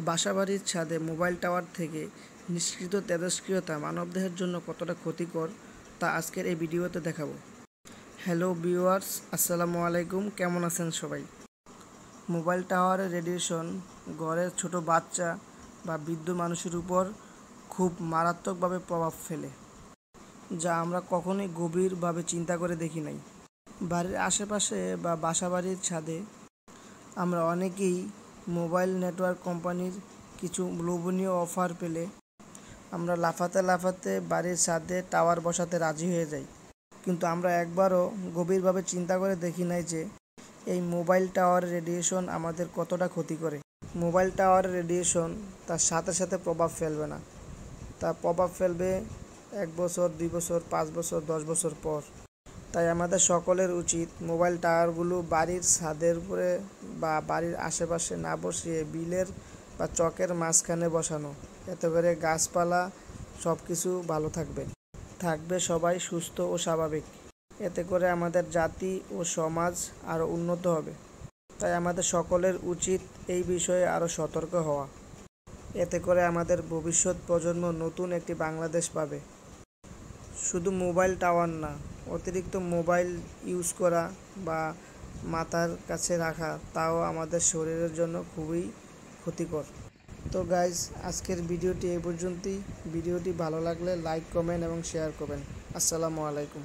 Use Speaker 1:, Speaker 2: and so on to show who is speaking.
Speaker 1: বাসাবাড়ির ছাদে mobile tower থেকে নিষ্কৃত তেজস্ক্রিয়তা মানবদেহের জন্য কতটা ক্ষতিকর তা আজকের এই ভিডিওতে দেখাবো। হ্যালো ভিউয়ার্স, আসসালামু আলাইকুম। কেমন আছেন সবাই? মোবাইল টাওয়ারের রেডিয়েশন ঘরের ছোট বাচ্চা বা বৃদ্ধ মানুষের উপর খুব মারাত্মকভাবে প্রভাব ফেলে, যা আমরা কখনোই গভীরভাবে চিন্তা করে দেখি নাই। বাড়ির আশেপাশে বা বাসাবাড়ির ছাদে আমরা অনেকেই মোবাইল নেটওয়ার্ক কোম্পানির কিছু লোভনীয় অফার পেলে আমরা লাফাতে বাড়ির ছাদে টাওয়ার বসাতে রাজি হয়ে যাই, কিন্তু আমরা একবারও গভীরভাবে চিন্তা করে দেখি নাই যে এই মোবাইল টাওয়ার রেডিয়েশন আমাদের কতটা ক্ষতি করে। মোবাইল টাওয়ার রেডিয়েশন তার সাথে প্রভাব ফেলবে না, তা প্রভাব ফেলবে 1 বছর, 2 বছর, 5 বছর, 10 বছর পর। তাই আমাদের সকলের উচিত মোবাইল টাওয়ারগুলো বাড়ির ছাদের উপরে বা বাড়ির আশেপাশে না বসিয়ে বিলের বা চকের মাঝখানে বসানো। এতে করে গাছপালা সব কিছু ভালো থাকবে সবাই সুস্থ ও স্বাভাবিক। এতে করে আমাদের জাতি ও সমাজ আরও উন্নত হবে। তাই আমাদের সকলের উচিত এই বিষয়ে আরও সতর্ক হওয়া। এতে করে আমাদের ভবিষ্যৎ প্রজন্ম নতুন একটি বাংলাদেশ পাবে। শুধু মোবাইল টাওয়ার না, অতিরিক্ত মোবাইল ইউজ করা বা মাথার কাছে রাখা তাও আমাদের শরীরের জন্য খুবই ক্ষতিকর। তো গাইজ, আজকের ভিডিওটি এই পর্যন্তই। ভিডিওটি ভালো লাগলে লাইক, কমেন্ট এবং শেয়ার করবেন। আসসালামু আলাইকুম।